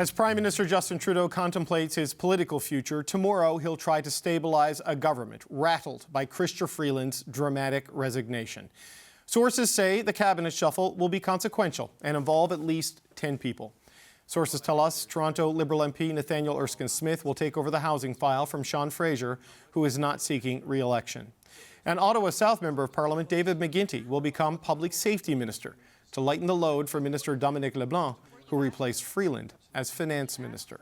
As Prime Minister Justin Trudeau contemplates his political future, tomorrow he'll try to stabilize a government rattled by Chrystia Freeland's dramatic resignation. Sources say the cabinet shuffle will be consequential and involve at least 10 people. Sources tell us Toronto Liberal MP Nathaniel Erskine-Smith will take over the housing file from Sean Fraser, who is not seeking re-election. And Ottawa South Member of Parliament David McGuinty will become Public Safety Minister to lighten the load for Minister Dominic LeBlanc, who replaced Freeland as Finance Minister.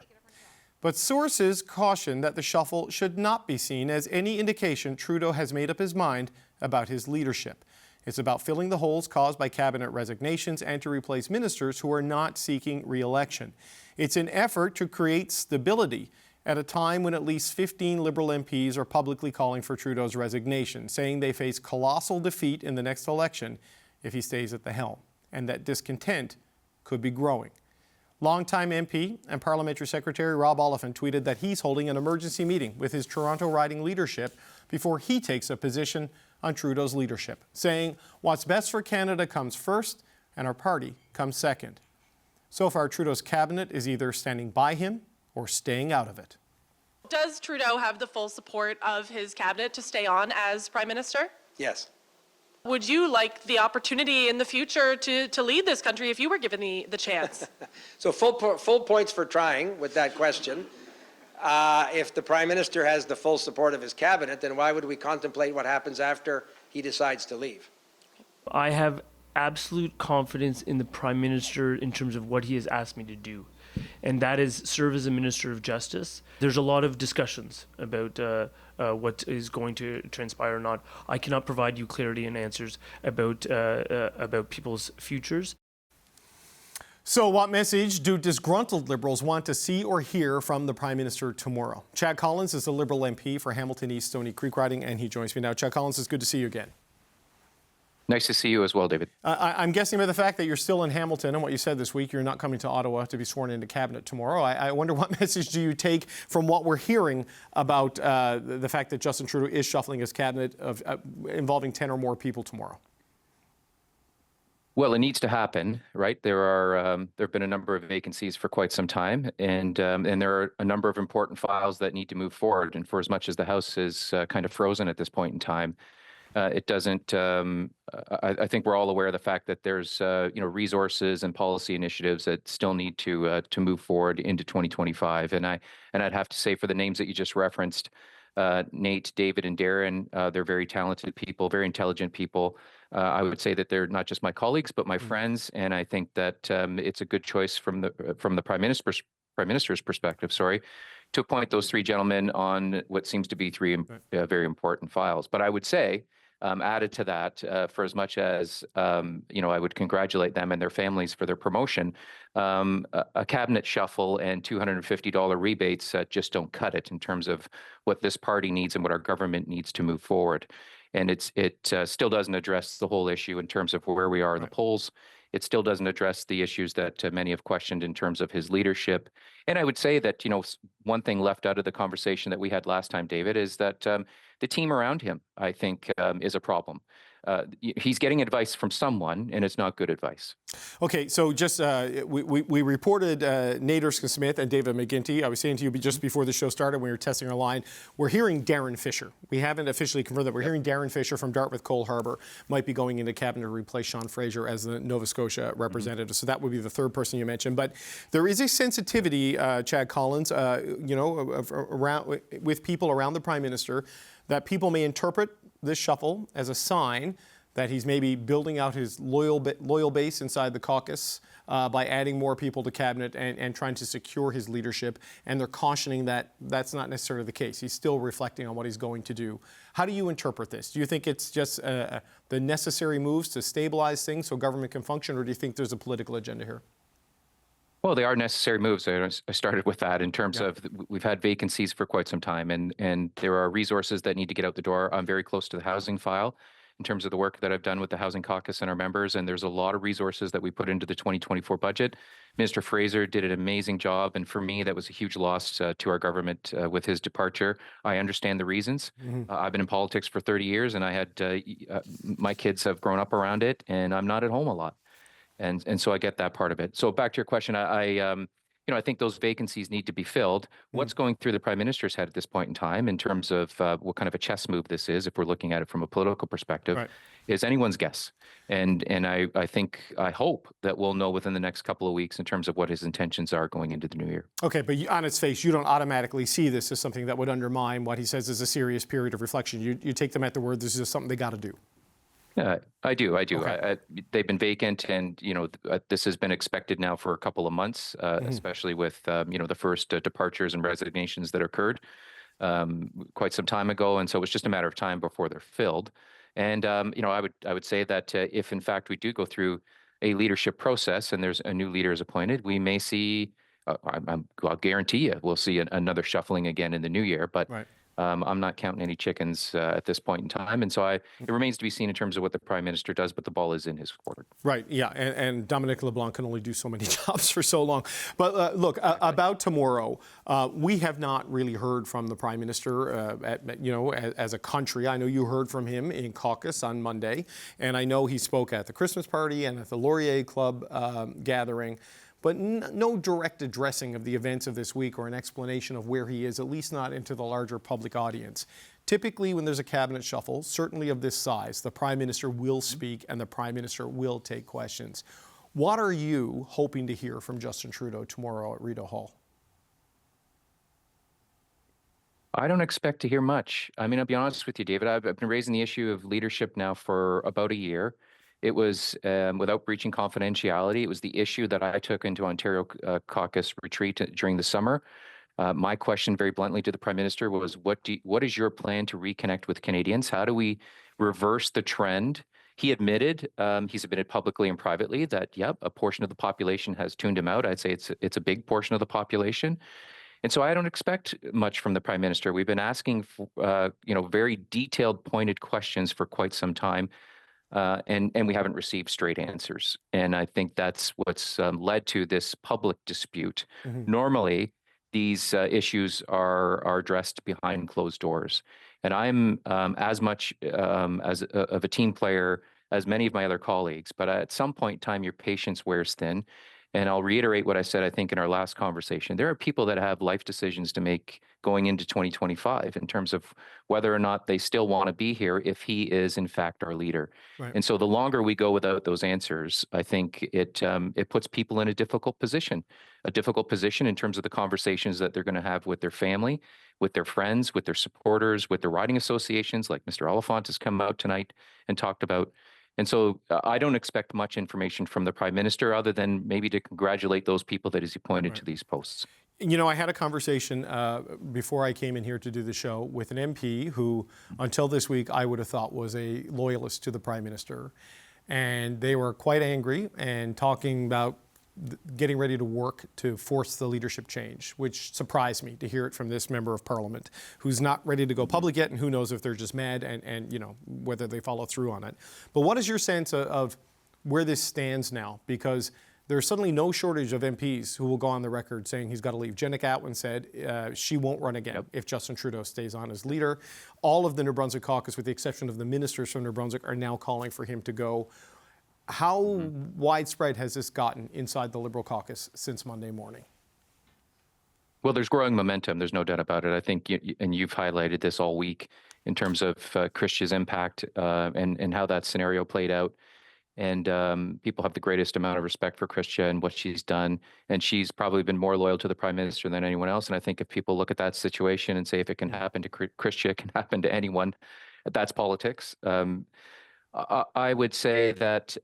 But sources caution that the shuffle should not be seen as any indication Trudeau has made up his mind about his leadership. It's about filling the holes caused by cabinet resignations and to replace ministers who are not seeking re-election. It's an effort to create stability at a time when at least 15 Liberal MPs are publicly calling for Trudeau's resignation, saying they face colossal defeat in the next election if he stays at the helm, and that discontent could be growing. Longtime MP and Parliamentary Secretary Rob Oliphant tweeted that he's holding an emergency meeting with his Toronto riding leadership before he takes a position on Trudeau's leadership, saying what's best for Canada comes first and our party comes second. So far, Trudeau's cabinet is either standing by him or staying out of it. Does Trudeau have the full support of his cabinet to stay on as Prime Minister? Yes. Would you like the opportunity in the future to lead this country if you were given the chance? So full points for trying with that question. If the Prime Minister has the full support of his cabinet, then why would we contemplate what happens after he decides to leave? I have absolute confidence in the Prime Minister in terms of what he has asked me to do, and that is serve as a Minister of Justice. There's a lot of discussions about what is going to transpire or not. I cannot provide you clarity and answers about people's futures. So what message do disgruntled Liberals want to see or hear from the Prime Minister tomorrow? Chad Collins is the Liberal MP for Hamilton East Stony Creek riding, and he joins me now. Chad Collins, it's good to see you again. Nice to see you as well, David. I'm guessing by the fact that you're still in Hamilton and what you said this week, you're not coming to Ottawa to be sworn into cabinet tomorrow. I wonder what message do you take from what we're hearing about the fact that Justin Trudeau is shuffling his cabinet involving 10 or more people tomorrow? Well, it needs to happen, right? There have been a number of vacancies for quite some time, and there are a number of important files that need to move forward. And for as much as the House is kind of frozen at this point in time, it doesn't. I think we're all aware of the fact that there's resources and policy initiatives that still need to move forward into 2025. And I'd have to say, for the names that you just referenced, Nate, David, and Darren, they're very talented people, very intelligent people. I would say that they're not just my colleagues, but my friends, and I think that it's a good choice from the Prime Minister's perspective, to appoint those three gentlemen on what seems to be three very important files. But I would say, added to that, for as much as I would congratulate them and their families for their promotion, a cabinet shuffle and $250 rebates just don't cut it in terms of what this party needs and what our government needs to move forward. And it still doesn't address the whole issue in terms of where we are in the polls. It still doesn't address the issues that many have questioned in terms of his leadership. And I would say that, one thing left out of the conversation that we had last time, David, is that the team around him, I think, is a problem. He's getting advice from someone, and it's not good advice. Okay, so just we reported Nate Erskine-Smith and David McGuinty. I was saying to you just before the show started when we were testing our line, we're hearing Darren Fisher. We haven't officially confirmed that. We're hearing Darren Fisher from Dartmouth Cole Harbour might be going into cabinet to replace Sean Fraser as the Nova Scotia representative. So that would be the third person you mentioned. But there is a sensitivity, Chad Collins, around with people around the Prime Minister, that people may interpret this shuffle as a sign that he's maybe building out his loyal base inside the caucus by adding more people to cabinet and trying to secure his leadership. And they're cautioning that that's not necessarily the case. He's still reflecting on what he's going to do. How do you interpret this? Do you think it's just the necessary moves to stabilize things so government can function, or do you think there's a political agenda here? Well, they are necessary moves. I started with that in terms of we've had vacancies for quite some time, and there are resources that need to get out the door. I'm very close to the housing file in terms of the work that I've done with the Housing Caucus and our members, and there's a lot of resources that we put into the 2024 budget. Minister Fraser did an amazing job, and for me, that was a huge loss to our government with his departure. I understand the reasons. I've been in politics for 30 years, and I had my kids have grown up around it, and I'm not at home a lot. And so I get that part of it. So back to your question, I think those vacancies need to be filled. What's going through the Prime Minister's head at this point in time in terms of what kind of a chess move this is, if we're looking at it from a political perspective, Right. is anyone's guess. And I hope that we'll know within the next couple of weeks in terms of what his intentions are going into the new year. Okay, but on its face, you don't automatically see this as something that would undermine what he says is a serious period of reflection. You take them at the word. This is just something they got to do. Yeah, I do. Okay. They've been vacant, and this has been expected now for a couple of months, especially with the first departures and resignations that occurred quite some time ago, and so it's just a matter of time before they're filled. And I would say that if in fact we do go through a leadership process and there's a new leader is appointed, we may see. I'll guarantee you we'll see another shuffling again in the new year, but. Right. I'm not counting any chickens at this point in time. And so it remains to be seen in terms of what the Prime Minister does, but the ball is in his court. Right, yeah, and Dominic LeBlanc can only do so many jobs for so long. But look, about tomorrow, we have not really heard from the Prime Minister, as a country. I know you heard from him in caucus on Monday, and I know he spoke at the Christmas party and at the Laurier Club gathering. But no direct addressing of the events of this week or an explanation of where he is, at least not into the larger public audience. Typically, when there's a cabinet shuffle, certainly of this size, the Prime Minister will speak and the Prime Minister will take questions. What are you hoping to hear from Justin Trudeau tomorrow at Rideau Hall? I don't expect to hear much. I mean, I'll be honest with you, David. I've been raising the issue of leadership now for about a year. It was, without breaching confidentiality, it was the issue that I took into Ontario caucus retreat during the summer. My question very bluntly to the Prime Minister was, what is your plan to reconnect with Canadians? How do we reverse the trend? He admitted, he's admitted publicly and privately that, a portion of the population has tuned him out. I'd say it's a big portion of the population. And so I don't expect much from the Prime Minister. We've been asking, very detailed, pointed questions for quite some time. And we haven't received straight answers. And I think that's what's led to this public dispute. Mm-hmm. Normally, these issues are addressed behind closed doors. And I'm as much of a team player as many of my other colleagues. But at some point in time, your patience wears thin. And I'll reiterate what I said, I think, in our last conversation. There are people that have life decisions to make going into 2025 in terms of whether or not they still want to be here if he is, in fact, our leader. Right. And so the longer we go without those answers, I think it puts people in a difficult position in terms of the conversations that they're going to have with their family, with their friends, with their supporters, with their riding associations, like Mr. Oliphant has come out tonight and talked about. And so I don't expect much information from the Prime Minister other than maybe to congratulate those people that he's appointed to these posts. I had a conversation before I came in here to do the show with an MP who, until this week, I would have thought was a loyalist to the Prime Minister. And they were quite angry and talking about getting ready to work to force the leadership change, which surprised me to hear it from this member of Parliament who's not ready to go public yet, and who knows if they're just mad and whether they follow through on it. But what is your sense of where this stands now? Because there's suddenly no shortage of MPs who will go on the record saying he's got to leave. Janet Atwin said she won't run again if Justin Trudeau stays on as leader. All of the New Brunswick caucus, with the exception of the ministers from New Brunswick, are now calling for him to go. How widespread has this gotten inside the Liberal caucus since Monday morning? Well, there's growing momentum. There's no doubt about it. I think, and you've highlighted this all week in terms of Christia's impact and how that scenario played out. And people have the greatest amount of respect for Christia and what she's done. And she's probably been more loyal to the Prime Minister than anyone else. And I think if people look at that situation and say, if it can happen to Christia, it can happen to anyone, that's politics. I would say that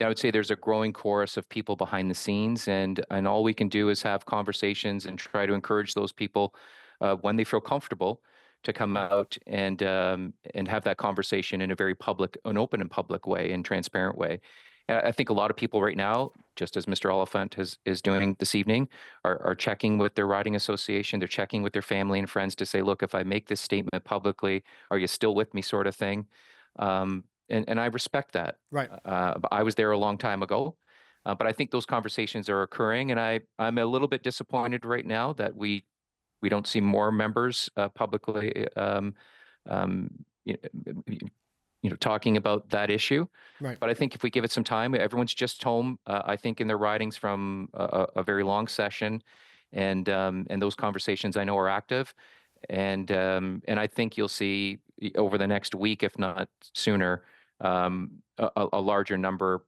there's a growing chorus of people behind the scenes, and all we can do is have conversations and try to encourage those people when they feel comfortable to come out and have that conversation in a very an open and public way and transparent way. I think a lot of people right now, just as Mr. Oliphant is doing this evening, are checking with their riding association. They're checking with their family and friends to say, look, if I make this statement publicly, are you still with me, sort of thing. And I respect that. Right. I was there a long time ago, but I think those conversations are occurring, and I'm a little bit disappointed right now that we don't see more members publicly talking about that issue. Right. But I think if we give it some time, everyone's just home, I think, in their ridings from a very long session, and those conversations I know are active, and I think you'll see over the next week, if not sooner, a larger number.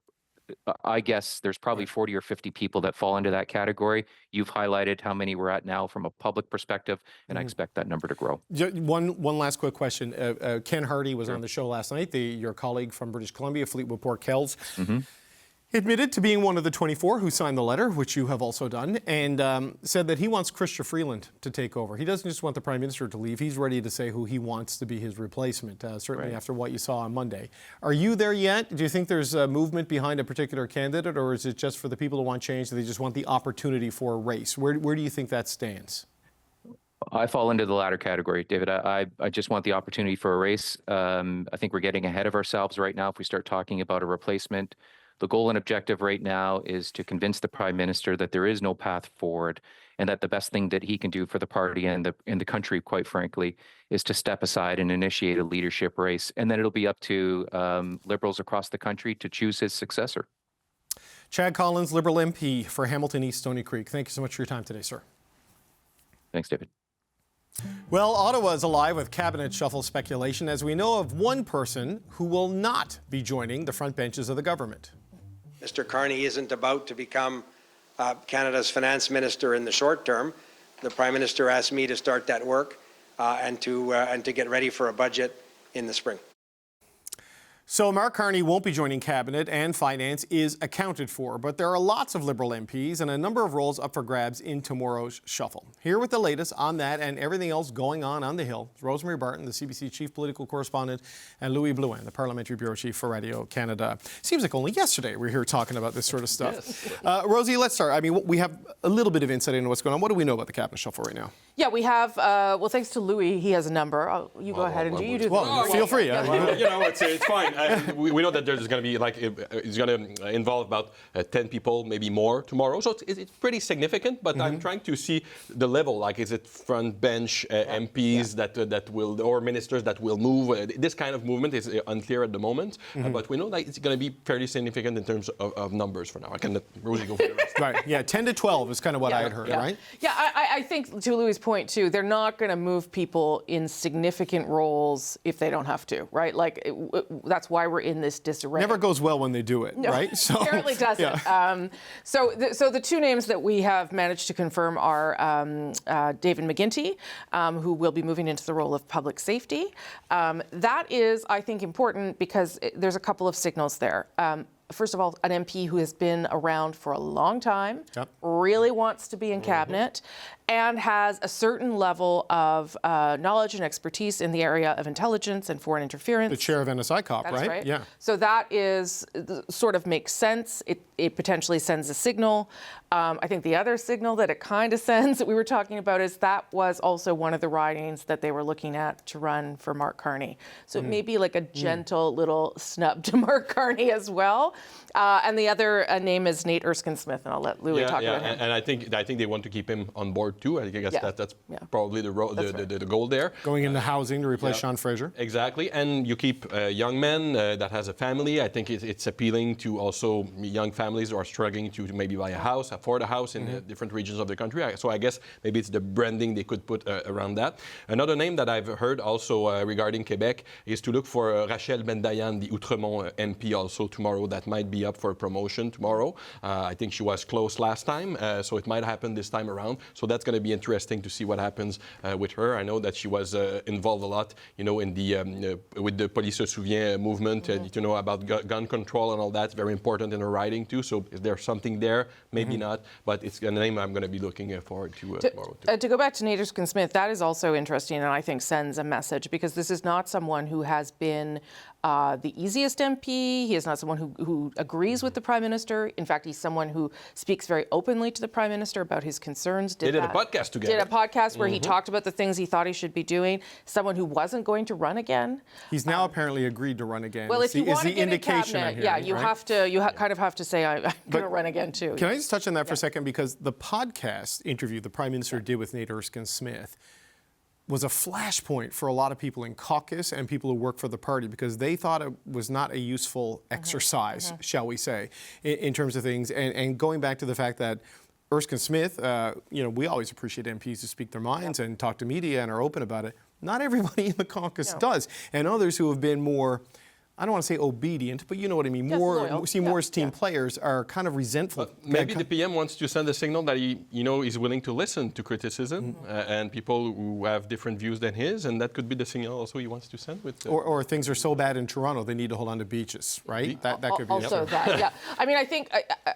I guess there's probably 40 or 50 people that fall into that category. You've highlighted how many we're at now from a public perspective, and I expect that number to grow. One last quick question. Ken Hardy was on the show last night, your colleague from British Columbia, Fleetwood Port Kells. Admitted to being one of the 24 who signed the letter, which you have also done, and said that he wants Chrystia Freeland to take over. He doesn't just want the Prime Minister to leave. He's ready to say who he wants to be his replacement, certainly after what you saw on Monday. Are you there yet? Do you think there's a movement behind a particular candidate, or is it just for the people who want change, that they just want the opportunity for a race? Where do you think that stands? I fall into the latter category, David. I just want the opportunity for a race. I think we're getting ahead of ourselves right now if we start talking about a replacement. The goal and objective right now is to convince the Prime Minister that there is no path forward, and that the best thing that he can do for the party and the country, quite frankly, is to step aside and initiate a leadership race. And then it'll be up to Liberals across the country to choose his successor. Chad Collins, Liberal MP for Hamilton East Stony Creek. Thank you so much for your time today, sir. Thanks, David. Well, Ottawa is alive with cabinet shuffle speculation, as we know of one person who will not be joining the front benches of the government. Mr. Carney isn't about to become Canada's finance minister in the short term. The Prime Minister asked me to start that work and to get ready for a budget in the spring. So Mark Carney won't be joining Cabinet, and Finance is accounted for. But there are lots of Liberal MPs and a number of roles up for grabs in tomorrow's shuffle. Here with the latest on that and everything else going on the Hill is Rosemary Barton, the CBC Chief Political Correspondent, and Louis Blouin, the Parliamentary Bureau Chief for Radio-Canada. Seems like only yesterday we were here talking about this sort of stuff. Yes. Rosie, let's start. I mean, we have a little bit of insight into what's going on. What do we know about the Cabinet shuffle right now? Yeah, we have, well, thanks to Louis, he has a number. You go ahead and do the Well, feel free. It's fine. We know that there's going to be it's going to involve about 10 people, maybe more tomorrow. So it's pretty significant. But I'm trying to see the level. Is it front bench MPs that will, or ministers that will move? This kind of movement is unclear at the moment. But we know that it's going to be fairly significant in terms of numbers for now. I can let Rosie go for the rest. Right. Yeah. 10 to 12 is kind of what I had heard. Right. Yeah. I think to Louis' point too, they're not going to move people in significant roles if they don't have to. Right. That's why we're in this disarray. Never goes well when they do it, no, right? So, apparently doesn't. Yeah. So the two names that we have managed to confirm are David McGuinty, who will be moving into the role of public safety. That is, I think, important because there's a couple of signals there. First of all, an MP who has been around for a long time, really wants to be in cabinet, and has a certain level of knowledge and expertise in the area of intelligence and foreign interference. The chair of NSICOP, That's right? Yeah. So that is sort of makes sense. It potentially sends a signal. I think the other signal that it kind of sends that we were talking about is that was also one of the ridings that they were looking at to run for Mark Carney. So it may be like a gentle little snub to Mark Carney as well. And the other name is Nate Erskine-Smith, and I'll let Louis talk about him. And I think they want to keep him on board too. I guess that's probably the goal there. Going into housing to replace Sean Fraser. Exactly, and you keep a young man that has a family. I think it's appealing to also young families who are struggling to maybe buy a house, afford a house in the different regions of the country. So I guess maybe it's the branding they could put around that. Another name that I've heard also regarding Quebec is to look for Rachel Bendayan, the Outremont MP, also tomorrow. That might be up for a promotion tomorrow. I think she was close last time, so it might happen this time around. So that's going to be interesting to see what happens with her. I know that she was involved a lot, in the with the Police se souvient movement, about gun control and all that. It's very important in her riding too. So is there something there? Maybe not, but it's a name I'm going to be looking forward to tomorrow too. To go back to Nate Erskine-Smith, that is also interesting, and I think sends a message, because this is not someone who has been the easiest MP. He is not someone who agrees with the Prime Minister. In fact, he's someone who speaks very openly to the Prime Minister about his concerns. They did a podcast together. Did a podcast where he talked about the things he thought he should be doing. Someone who wasn't going to run again. He's now apparently agreed to run again. Well, if you want to get in cabinet, you right? have to. You kind of have to say, I'm going to run again too. Can I just touch on that for a second? Because the podcast interview the Prime Minister did with Nate Erskine-Smith was a flashpoint for a lot of people in caucus and people who work for the party, because they thought it was not a useful exercise, shall we say, in terms of things. And going back to the fact that Erskine-Smith, we always appreciate MPs who speak their minds and talk to media and are open about it. Not everybody in the caucus does. And others who have been more, I don't want to say obedient, but you know what I mean, more as team players are kind of resentful. But maybe the PM wants to send a signal that he's willing to listen to criticism and people who have different views than his, and that could be the signal also he wants to send with. Or things are so bad in Toronto they need to hold on to beaches, right? That could be also that. Yeah, I mean, I think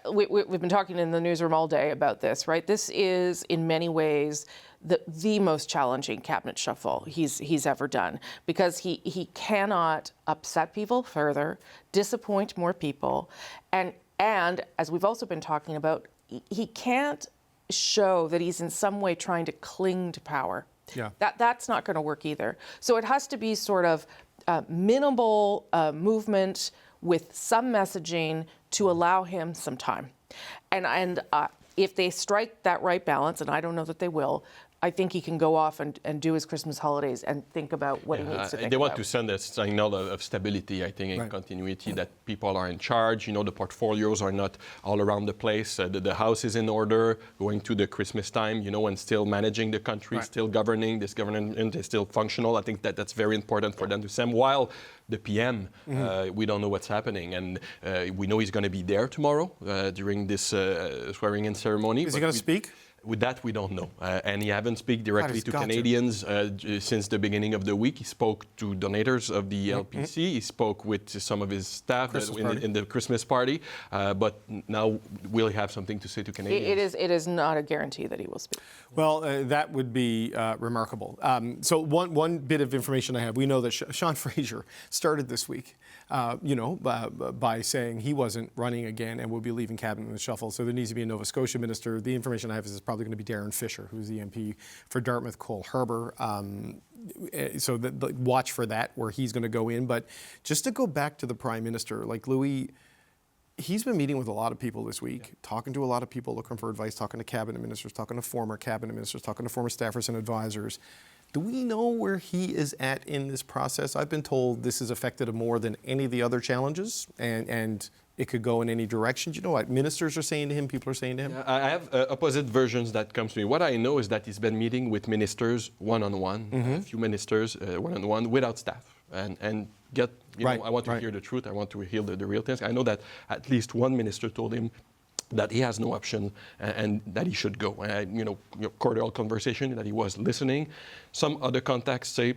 we've been talking in the newsroom all day about this, right? This is in many ways the most challenging cabinet shuffle he's ever done, because he cannot upset people further, disappoint more people, and as we've also been talking about, he can't show that he's in some way trying to cling to power. Yeah. That's not going to work either. So it has to be sort of minimal movement with some messaging to allow him some time, and if they strike that right balance, and I don't know that they will, I think he can go off and do his Christmas holidays and think about what he needs to think They want about. to send a signal of stability, I think, and continuity, that people are in charge. The portfolios are not all around the place. The house is in order, going to the Christmas time, and still managing the country, still governing. This government is still functional. I think that's very important for them to send. While the PM, we don't know what's happening. And we know he's going to be there tomorrow during this swearing-in ceremony. Is he going to speak? With that, we don't know. And he haven't spoken directly to Canadians since the beginning of the week. He spoke to donators of the LPC. He spoke with some of his staff in the Christmas party. But now will he have something to say to Canadians? It is not a guarantee that he will speak. Well, that would be remarkable. So one bit of information I have, we know that Sean Fraser started this week, by saying he wasn't running again and will be leaving cabinet in the shuffle. So there needs to be a Nova Scotia minister. The information I have is it's probably going to be Darren Fisher, who's the MP for Dartmouth Cole Harbour. So watch for that, where he's going to go in. But just to go back to the Prime Minister, like Louis, he's been meeting with a lot of people this week, talking to a lot of people looking for advice, talking to cabinet ministers, talking to former cabinet ministers, talking to former staffers and advisors. Do we know where he is at in this process? I've been told this has affected him more than any of the other challenges, and it could go in any direction. Do you know what ministers are saying to him, people are saying to him? I have opposite versions that comes to me. What I know is that he's been meeting with ministers one-on-one, a few ministers one-on-one without staff, and get, I want to hear the truth. I want to hear the real things. I know that at least one minister told him that he has no option and that he should go. Cordial conversation, that he was listening. Some other contacts say,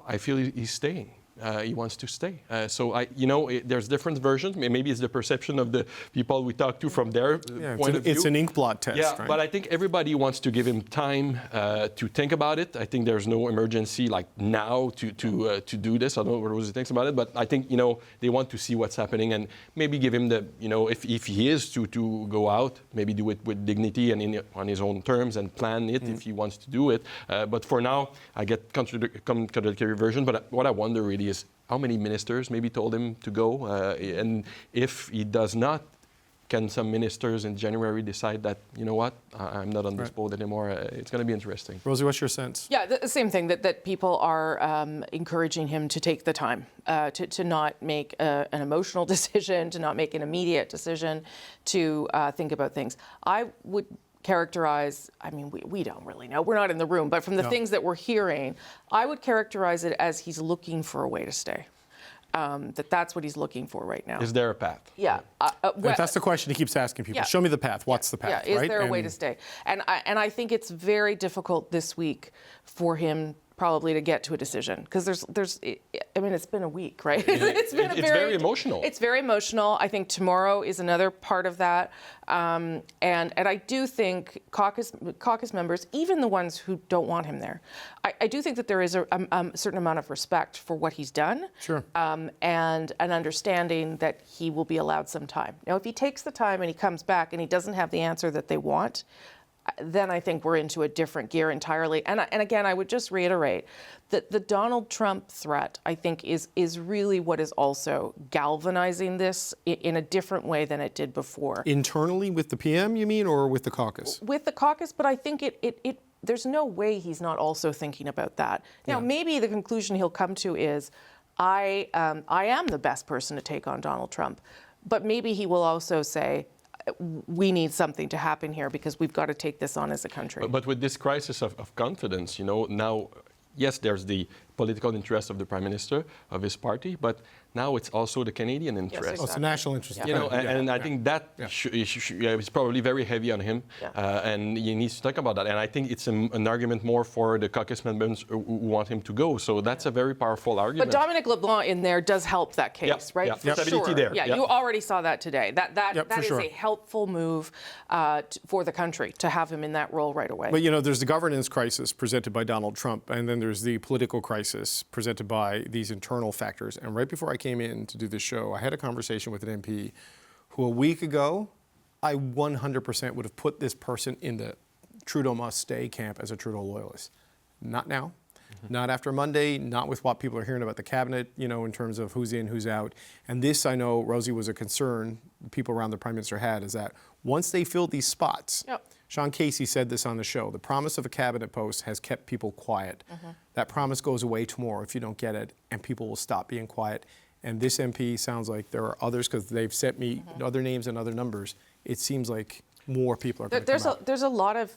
I feel he's staying. He wants to stay. There's different versions. Maybe it's the perception of the people we talk to from their point of view. It's an ink blot test, right? But I think everybody wants to give him time to think about it. I think there's no emergency like now to do this. I don't know what Rosie thinks about it, but I think they want to see what's happening and maybe give him the if he is to go out, maybe do it with dignity and on his own terms and plan it if he wants to do it. But for now, I get contradictory version. But what I wonder really is how many ministers maybe told him to go, and if he does not, can some ministers in January decide that, I'm not on this boat anymore? It's going to be interesting. Rosie, what's your sense? Yeah, the same thing, that people are encouraging him to take the time, to not make an emotional decision, to not make an immediate decision, to think about things. I would characterize, we don't really know, we're not in the room, but from the things that we're hearing, I would characterize it as he's looking for a way to stay. That's what he's looking for right now. Is there a path? Yeah. That's the question he keeps asking people. Yeah. Show me the path. What's the path? Yeah. Is there a way to stay? And I think it's very difficult this week for him probably to get to a decision, because it's been a week, right? It's very emotional. It's very emotional. I think tomorrow is another part of that, and I do think caucus members, even the ones who don't want him there, I do think that there is a certain amount of respect for what he's done, sure, and an understanding that he will be allowed some time. Now, if he takes the time and he comes back and he doesn't have the answer that they want, then I think we're into a different gear entirely. And again, I would just reiterate that the Donald Trump threat, I think, is really what is also galvanizing this in a different way than it did before. Internally with the PM, you mean, or with the caucus? With the caucus, but I think there's no way he's not also thinking about that. Now, maybe the conclusion he'll come to is, I am the best person to take on Donald Trump. But maybe he will also say, we need something to happen here because we've got to take this on as a country. But with this crisis of confidence, now, yes, there's the political interest of the Prime Minister, of his party, but now it's also the Canadian interest. Yes, exactly. Oh, it's a national interest. And I think that is probably very heavy on him, and he needs to talk about that. And I think it's an argument more for the caucus members who want him to go. So that's a very powerful argument. But Dominic LeBlanc in there does help that case, right? Yeah, stability there. Yeah, you already saw that today. That is a helpful move for the country to have him in that role right away. But there's the governance crisis presented by Donald Trump, and then there's the political crisis presented by these internal factors. And right before I came in to do this show, I had a conversation with an MP who a week ago, I 100% would have put this person in the Trudeau must stay camp as a Trudeau loyalist. Not now, not after Monday, not with what people are hearing about the cabinet, in terms of who's in, who's out. And this, I know, Rosie, was a concern people around the Prime Minister had, is that once they fill these spots, Sean Casey said this on the show, the promise of a cabinet post has kept people quiet. That promise goes away tomorrow if you don't get it, and people will stop being quiet. And this MP sounds like there are others, because they've sent me other names and other numbers. It seems like more people are going to come out. There's a lot of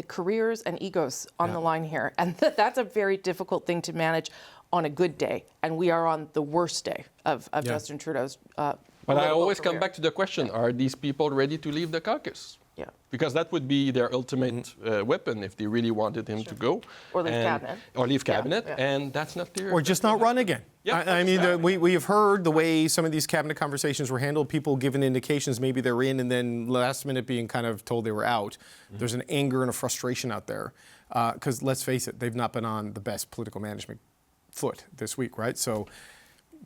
careers and egos on the line here, and that's a very difficult thing to manage on a good day. And we are on the worst day of Justin Trudeau's But I always come back to the question, are these people ready to leave the caucus? Yeah. Because that would be their ultimate weapon if they really wanted him to go. Or leave cabinet. Or leave cabinet, and that's not there. Or just not run again. I mean, we have heard the way some of these cabinet conversations were handled, people giving indications maybe they're in and then last minute being kind of told they were out. There's an anger and a frustration out there. Because let's face it, they've not been on the best political management foot this week, right? So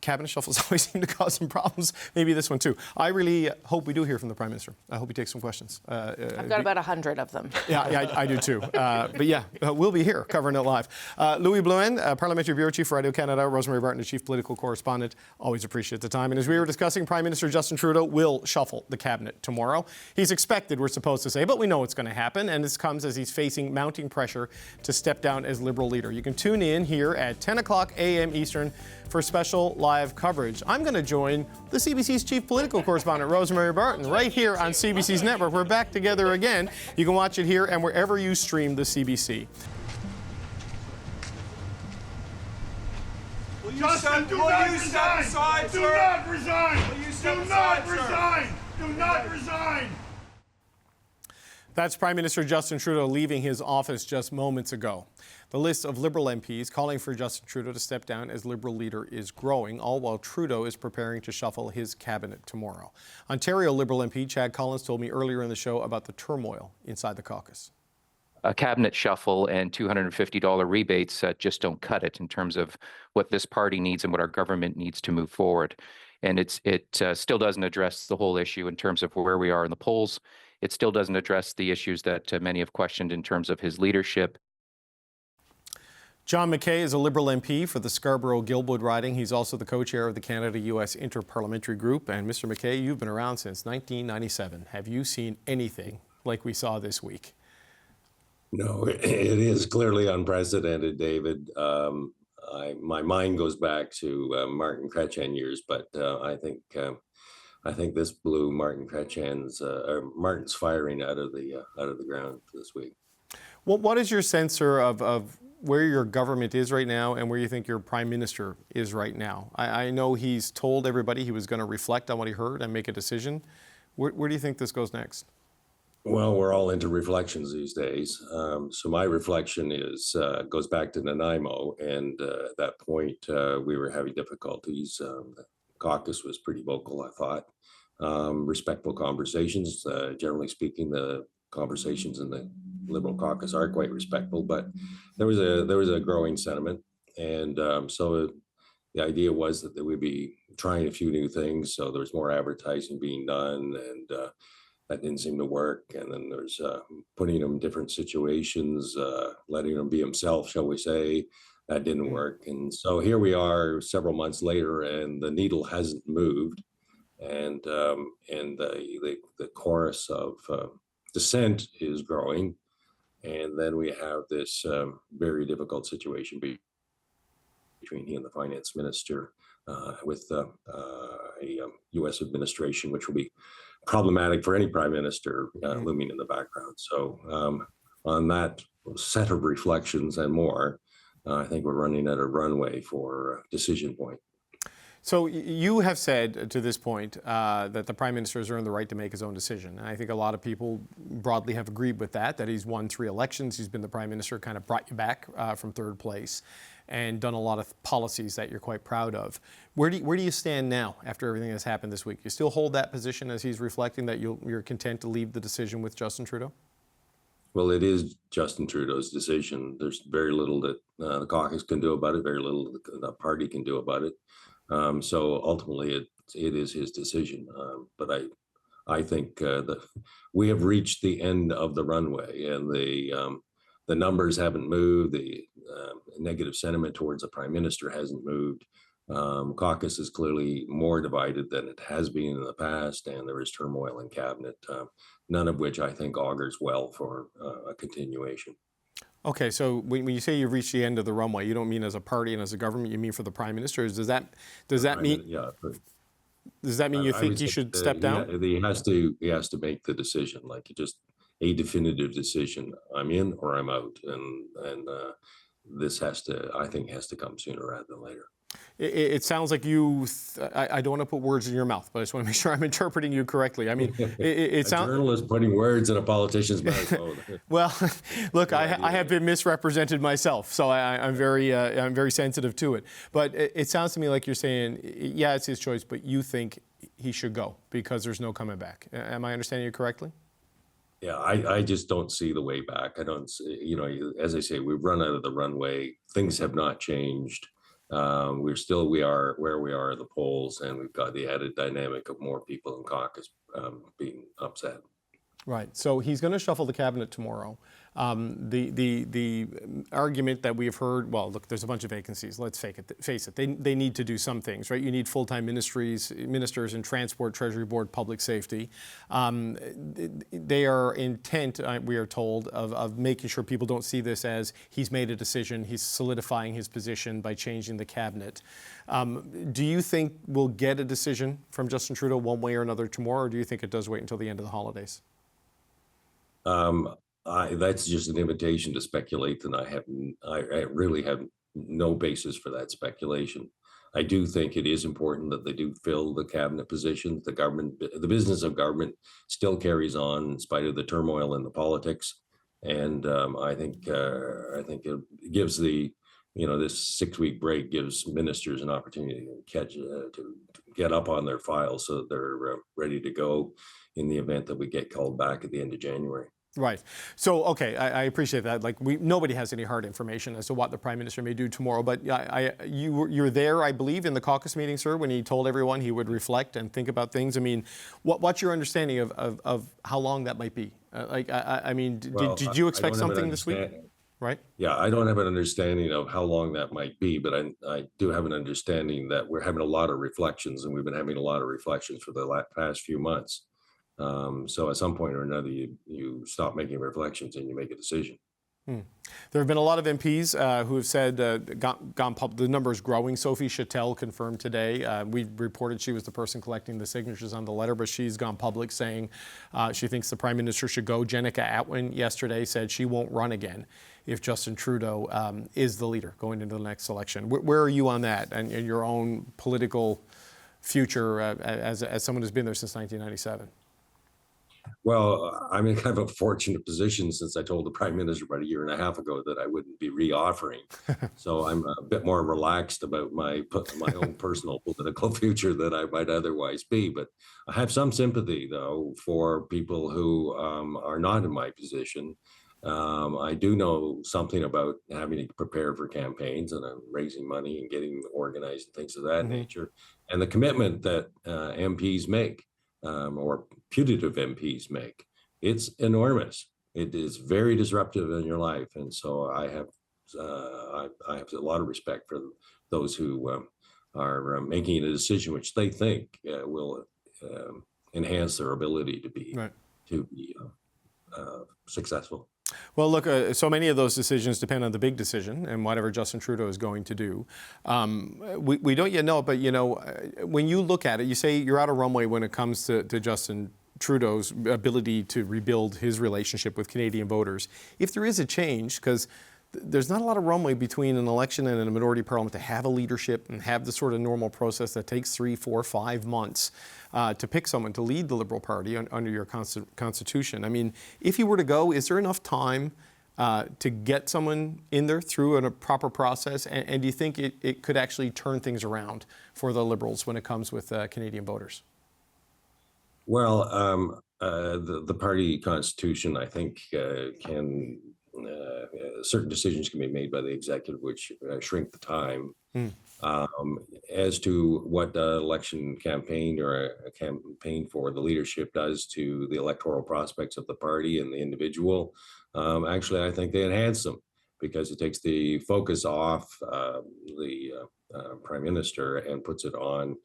cabinet shuffles always seem to cause some problems. Maybe this one too. I really hope we do hear from the Prime Minister. I hope he takes some questions. I've got about 100 of them. Yeah, I do too. But we'll be here covering it live. Louis Blouin, Parliamentary Bureau Chief for Radio-Canada, Rosemary Barton, the Chief Political Correspondent. Always appreciate the time. And as we were discussing, Prime Minister Justin Trudeau will shuffle the cabinet tomorrow. He's expected, we're supposed to say, but we know it's going to happen. And this comes as he's facing mounting pressure to step down as Liberal leader. You can tune in here at 10 o'clock a.m. Eastern for special live coverage. I'm going to join the CBC's Chief Political Correspondent, Rosemary Barton, right here on CBC's network. We're back together again. You can watch it here and wherever you stream the CBC. Justin, do not resign! Do not resign! Do not resign! Do not resign! That's Prime Minister Justin Trudeau leaving his office just moments ago. The list of Liberal MPs calling for Justin Trudeau to step down as Liberal leader is growing, all while Trudeau is preparing to shuffle his cabinet tomorrow. Ontario Liberal MP Chad Collins told me earlier in the show about the turmoil inside the caucus. A cabinet shuffle and $250 rebates just don't cut it in terms of what this party needs and what our government needs to move forward. And it still doesn't address the whole issue in terms of where we are in the polls. It still doesn't address the issues that many have questioned in terms of his leadership. John McKay is a Liberal MP for the Scarborough-Guildwood riding. He's also the co-chair of the Canada-U.S. Inter-Parliamentary Group. And Mr. McKay, you've been around since 1997. Have you seen anything like we saw this week? No, it is clearly unprecedented, David. My mind goes back to Martin Chrétien years, but I think this blew Martin's firing out of the ground this week. Well, what is your sense, sir, of where your government is right now and where you think your Prime Minister is right now? I know he's told everybody he was going to reflect on what he heard and make a decision. Where do you think this goes next? Well, we're all into reflections these days. So my reflection goes back to Nanaimo, and at that point we were having difficulties. The caucus was pretty vocal, I thought. Respectful conversations. Generally speaking, the conversations in the Liberal caucus are quite respectful, but there was a growing sentiment, and so the idea was that they would be trying a few new things. So there was more advertising being done, and that didn't seem to work. And then there's putting him in different situations, letting him be himself, shall we say. That didn't work. And so here we are several months later, and the needle hasn't moved. And the chorus of dissent is growing. And then we have this very difficult situation between he and the finance minister with a U.S. administration, which will be problematic for any prime minister looming in the background. So on that set of reflections and more, I think we're running out of runway for decision point. So you have said to this point that the Prime Minister has earned the right to make his own decision. And I think a lot of people broadly have agreed with that he's won 3 elections, he's been the Prime Minister, kind of brought you back from 3rd place and done a lot of policies that you're quite proud of. Where do you stand now after everything that's happened this week? You still hold that position as he's reflecting that you're content to leave the decision with Justin Trudeau? Well, it is Justin Trudeau's decision. There's very little that the caucus can do about it, very little the party can do about it. So ultimately, it is his decision. But I think that we have reached the end of the runway, and the numbers haven't moved. The negative sentiment towards the prime minister hasn't moved. Caucus is clearly more divided than it has been in the past, and there is turmoil in cabinet, none of which I think augurs well for a continuation. Okay, so when you say you've reached the end of the runway, you don't mean as a party and as a government, you mean for the prime minister? Does that mean? Yeah. Does that mean you think he should step down? He has to make the decision, like just a definitive decision. I'm in or I'm out, and this has to come sooner rather than later. It sounds like I don't want to put words in your mouth, but I just want to make sure I'm interpreting you correctly. I mean, it sounds... A journalist putting words in a politician's mouth. Well, look, I have been misrepresented myself, so I'm very sensitive to it. But it sounds to me like you're saying, yeah, it's his choice, but you think he should go because there's no coming back. Am I understanding you correctly? Yeah, I just don't see the way back. I don't, as I say, we've run out of the runway. Things have not changed. We are where we are at the polls, and we've got the added dynamic of more people in caucus being upset. Right. So he's going to shuffle the cabinet tomorrow. The argument that we've heard, well, look, there's a bunch of vacancies. Let's face it. They need to do some things, right? You need full-time ministers in transport, Treasury Board, public safety. They are intent, we are told, of making sure people don't see this as he's made a decision, he's solidifying his position by changing the cabinet. Do you think we'll get a decision from Justin Trudeau one way or another tomorrow, or do you think it does wait until the end of the holidays? That's just an invitation to speculate, and I really have no basis for that speculation. I do think it is important that they do fill the cabinet positions. The business of government still carries on in spite of the turmoil in the politics, and I think it gives this 6-week break gives ministers an opportunity to get up on their files so that they're ready to go in the event that we get called back at the end of January. Right. So, okay, I appreciate that. Like, nobody has any hard information as to what the Prime Minister may do tomorrow. But you're there, I believe, in the caucus meeting, sir, when he told everyone he would reflect and think about things. I mean, what's your understanding of how long that might be? Did you expect something this week? Right? Yeah, I don't have an understanding of how long that might be, but I do have an understanding that we're having a lot of reflections, and we've been having a lot of reflections for the past few months. So at some point or another, you stop making reflections and you make a decision. There have been a lot of MPs who have said, the number is growing. Sophie Chattel confirmed today. We reported she was the person collecting the signatures on the letter, but she's gone public saying she thinks the Prime Minister should go. Jenica Atwin yesterday said she won't run again if Justin Trudeau is the leader going into the next election. Where are you on that and your own political future as someone who's been there since 1997? Well, I'm in kind of a fortunate position since I told the Prime Minister about a year and a half ago that I wouldn't be reoffering. So I'm a bit more relaxed about my own personal political future than I might otherwise be. But I have some sympathy, though, for people who are not in my position. I do know something about having to prepare for campaigns, and I'm raising money and getting organized and things of that nature. And the commitment that MPs make, or putative MPs make. It's enormous. It is very disruptive in your life, and so I have a lot of respect for those who are making a decision which they think will enhance their ability to be successful. Well, look, so many of those decisions depend on the big decision and whatever Justin Trudeau is going to do. We don't yet know, but when you look at it, you say you're out of runway when it comes to Justin Trudeau's ability to rebuild his relationship with Canadian voters. If there is a change, because there's not a lot of runway between an election and a minority parliament to have a leadership and have the sort of normal process that takes 3, 4, 5 months to pick someone to lead the Liberal Party under your constitution. I mean, if you were to go, is there enough time to get someone in there through a proper process? And do you think it could actually turn things around for the Liberals when it comes with Canadian voters? Well, the party constitution, I think, can certain decisions can be made by the executive, which shrink the time. As to what election campaign or a campaign for the leadership does to the electoral prospects of the party and the individual, actually, I think they enhance them because it takes the focus off the prime minister and puts it on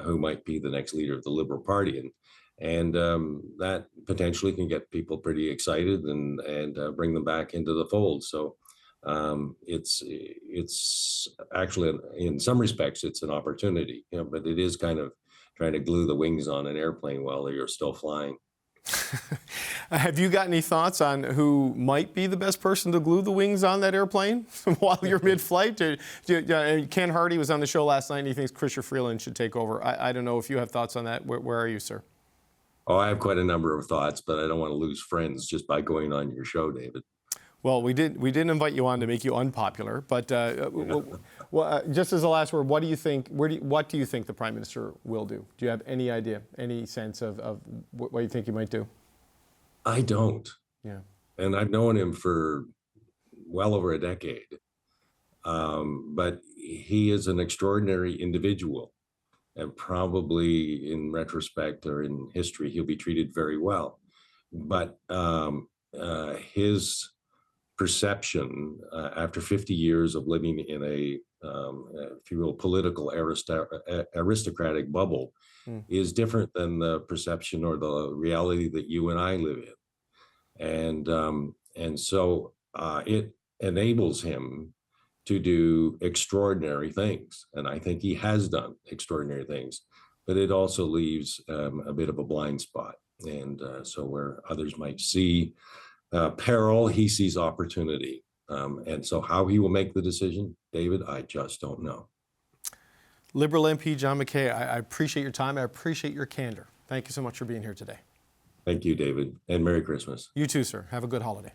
who might be the next leader of the Liberal Party. And that potentially can get people pretty excited and bring them back into the fold. So it's actually, in some respects, it's an opportunity, but it is kind of trying to glue the wings on an airplane while you're still flying. Have you got any thoughts on who might be the best person to glue the wings on that airplane while you're mid-flight? Ken Hardy was on the show last night and he thinks Chrystia Freeland should take over. I don't know if you have thoughts on that. Where are you, sir? Oh, I have quite a number of thoughts, but I don't want to lose friends just by going on your show, David. Well, we didn't invite you on to make you unpopular, but just as a last word, what do you think? What do you think the Prime Minister will do? Do you have any idea, any sense of what you think he might do? I don't. Yeah. And I've known him for well over a decade, but he is an extraordinary individual. And probably in retrospect or in history, he'll be treated very well. But his perception after 50 years of living in a, if you will, political aristocratic bubble is different than the perception or the reality that you and I live in. And so it enables him to do extraordinary things. And I think he has done extraordinary things, but it also leaves a bit of a blind spot. And so where others might see peril, he sees opportunity. And so how he will make the decision, David, I just don't know. Liberal MP John McKay, I appreciate your time. I appreciate your candor. Thank you so much for being here today. Thank you, David, and Merry Christmas. You too, sir. Have a good holiday.